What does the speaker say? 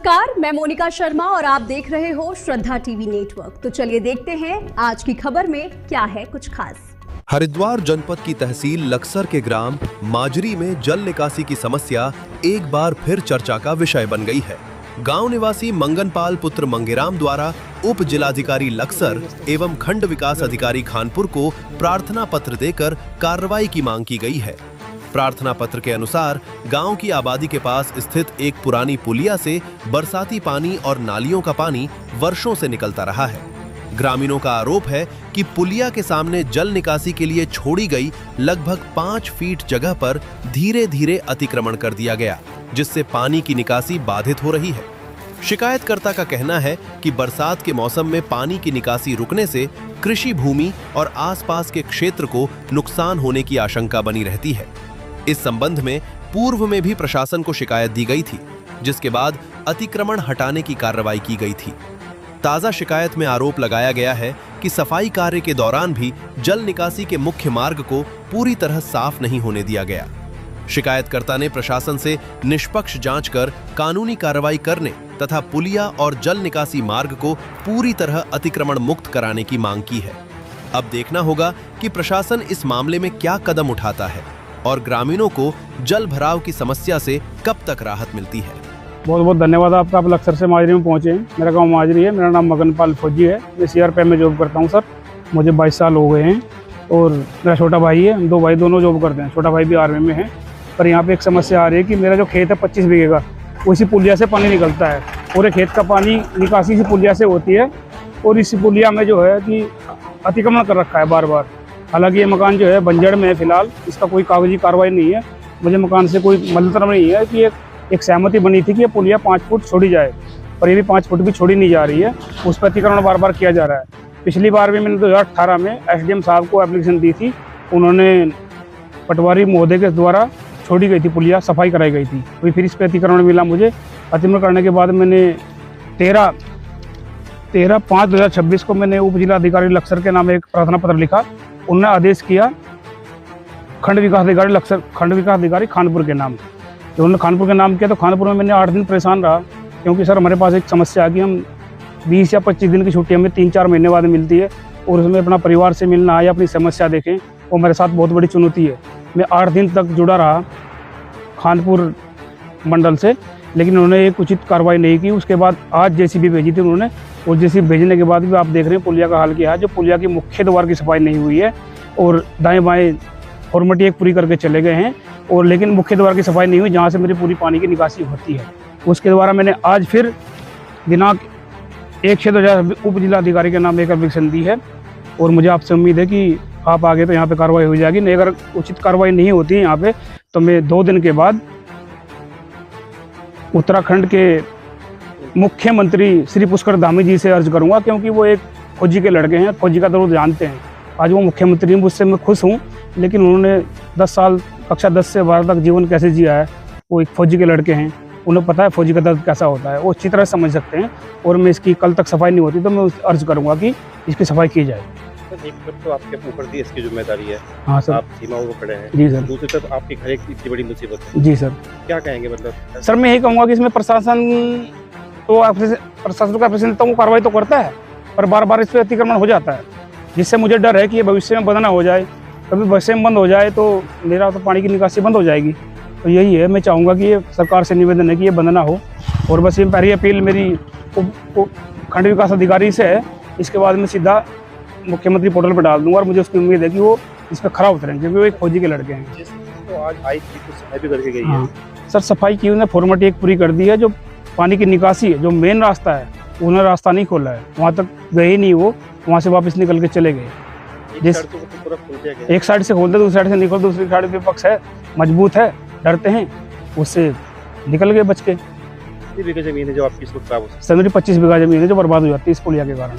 नमस्कार, मैं मोनिका शर्मा और आप देख रहे हो श्रद्धा टीवी नेटवर्क। तो चलिए देखते हैं आज की खबर में क्या है कुछ खास। हरिद्वार जनपद की तहसील लक्सर के ग्राम माजरी में जल निकासी की समस्या एक बार फिर चर्चा का विषय बन गई है। गांव निवासी मंगनपाल पुत्र मंगेराम द्वारा उप जिलाधिकारी लक्सर एवं खंड विकास अधिकारी खानपुर को प्रार्थना पत्र देकर कार्रवाई की मांग की गई है। प्रार्थना पत्र के अनुसार गांव की आबादी के पास स्थित एक पुरानी पुलिया से बरसाती पानी और नालियों का पानी वर्षों से निकलता रहा है। ग्रामीणों का आरोप है कि पुलिया के सामने जल निकासी के लिए छोड़ी गई लगभग 5 फीट जगह पर धीरे धीरे अतिक्रमण कर दिया गया, जिससे पानी की निकासी बाधित हो रही है। शिकायतकर्ता का कहना है कि बरसात के मौसम में पानी की निकासी रुकने से कृषि भूमि और आसपास के क्षेत्र को नुकसान होने की आशंका बनी रहती है। इस संबंध में पूर्व में भी प्रशासन को शिकायत दी गई थी, जिसके बाद अतिक्रमण हटाने की कार्रवाई की गई थी। ताजा शिकायत में आरोप लगाया गया है कि सफाई कार्य के दौरान भी जल निकासी के मुख्य मार्ग को पूरी तरह साफ नहीं होने दिया गया। शिकायतकर्ता ने प्रशासन से निष्पक्ष जांच कर कानूनी कार्रवाई करने तथा पुलिया और जल निकासी मार्ग को पूरी तरह अतिक्रमण मुक्त कराने की मांग की है। अब देखना होगा कि प्रशासन इस मामले में क्या कदम उठाता है और ग्रामीणों को जल भराव की समस्या से कब तक राहत मिलती है। बहुत बहुत धन्यवाद आपका, आप लक्सर से माजरी में पहुंचे हैं। मेरा गांव माजरी है, मेरा नाम मगनपाल फौजी है। मैं CRPF में जॉब करता हूं सर। मुझे 22 साल हो गए हैं और मेरा छोटा भाई है, हम 2 भाई दोनों जॉब करते हैं। छोटा भाई भी आर्मी में है। पर यहाँ पे एक समस्या आ रही है कि मेरा जो खेत है 25 बीघे का, उसी पुलिया से पानी निकलता है। पूरे खेत का पानी निकासी इसी पुलिया से होती है और इसी पुलिया में जो है कि अतिक्रमण कर रखा है बार बार। हालांकि ये मकान जो है बंजर में है फिलहाल, इसका कोई कागजी कार्रवाई नहीं है। मुझे मकान से कोई मतलब नहीं है कि एक सहमति बनी थी कि ये पुलिया 5 फुट छोड़ी जाए, पर ये भी 5 फुट भी छोड़ी नहीं जा रही है। उस पर अतिक्रमण बार बार किया जा रहा है। पिछली बार भी मैंने 2018 में SDM साहब को एप्लीकेशन दी थी। उन्होंने पटवारी महोदय के द्वारा छोड़ी गई थी पुलिया, सफाई कराई गई थी। तो फिर इस पर अतिक्रमण मिला मुझे। अतिक्रमण करने के बाद मैंने 13/5/2026 को मैंने उप जिलाधिकारी लक्सर के नाम एक प्रार्थना पत्र लिखा। उन्होंने आदेश किया खंड विकास अधिकारी लक्सर, खंड विकास अधिकारी खानपुर के नाम। जब उन्होंने खानपुर के नाम किया तो खानपुर में मैंने 8 दिन परेशान रहा, क्योंकि सर हमारे पास एक समस्या है कि हम 20 या 25 दिन की छुट्टी हमें 3-4 महीने बाद मिलती है और उसमें अपना परिवार से मिलना या अपनी समस्या देखें, वो मेरे साथ बहुत बड़ी चुनौती है। मैं 8 दिन तक जुड़ा रहा खानपुर मंडल से, लेकिन उन्होंने एक उचित कार्रवाई नहीं की। उसके बाद आज JCB भेजी थी उन्होंने, और JCB भेजने के बाद भी आप देख रहे हैं पुलिया का हाल क्या है। जो पुलिया की मुख्य द्वार की सफाई नहीं हुई है और दाएं बाएं फॉर्मेलिटी एक पूरी करके चले गए हैं, और लेकिन मुख्य द्वार की सफाई नहीं हुई जहाँ से मेरी पूरी पानी की निकासी होती है। उसके द्वारा मैंने आज फिर दिनांक 1/6/2000 उप जिलाधिकारी के नाम एक एप्लीकेशन दी है और मुझे आपसे उम्मीद है कि आप आगे तो यहाँ पे कार्रवाई हो जाएगी। नहीं, अगर उचित कार्रवाई नहीं होती है यहाँ पे तो मैं 2 दिन के बाद उत्तराखंड के मुख्यमंत्री श्री पुष्कर धामी जी से अर्ज करूंगा, क्योंकि वो एक फौजी के लड़के हैं, फौजी का दर्द जानते हैं। आज वो मुख्यमंत्री, मुझसे मैं खुश हूँ, लेकिन उन्होंने 10 साल कक्षा 10 से 12 तक जीवन कैसे जिया है। वो एक फौजी के लड़के हैं, उन्हें पता है फौजी का दर्द कैसा होता है, वो अच्छी तरह समझ सकते हैं। और मैं इसकी कल तक सफाई नहीं होती तो मैं अर्ज करूँगा कि इसकी सफाई की जाए। एक तरफ तो आपके ऊपर भी इसकी जिम्मेदारी है। हाँ सर, आप सीमाओं पर खड़े हैं। जी सर। दूसरी तरफ आपके घर एक इतनी बड़ी मुसीबत है। जी सर। क्या कहेंगे मतलब? सर मैं यही कहूँगा कि इसमें प्रशासन का प्रतिनिधित्व वो कार्रवाई तो करता है, पर बार बार इस पर अतिक्रमण हो जाता है, जिससे मुझे डर है कि ये भविष्य में बंद ना हो जाए। कभी भविष्य में बंद हो जाए तो मेरा तो पानी की निकासी बंद हो जाएगी। तो यही है, मैं चाहूँगा कि ये सरकार से निवेदन है कि ये बंद ना हो। और बस ये पहली अपील मेरी खंड विकास अधिकारी से है। इसके बाद मैं सीधा मुख्यमंत्री पोर्टल पर डाल दूंगा और मुझे उसकी उम्मीद है कि वो इस पर खरा उतरेंगे, क्योंकि वो एक फौजी के लड़के हैं। तो आज आई थी कुछ सफाई भी करके गई है। हाँ सर, सफाई की उन्होंने फॉर्मेलिटी एक पूरी कर दी है। जो पानी की निकासी है, जो मेन रास्ता है, उन्होंने रास्ता नहीं खोला है, वहाँ तक गए ही नहीं, वो वहाँ से वापस निकल के चले गए। एक साइड से खोलते, दूसरी साइड से निकल, दूसरी साइड विपक्ष है, मजबूत है, डरते हैं, उससे निकल गए बच के। कितनी बीघा जमीन है जो आपकी खराब हो? सर मेरी 25 बीघा जमीन है जो बर्बाद हो जाती है इस पुलिया के कारण।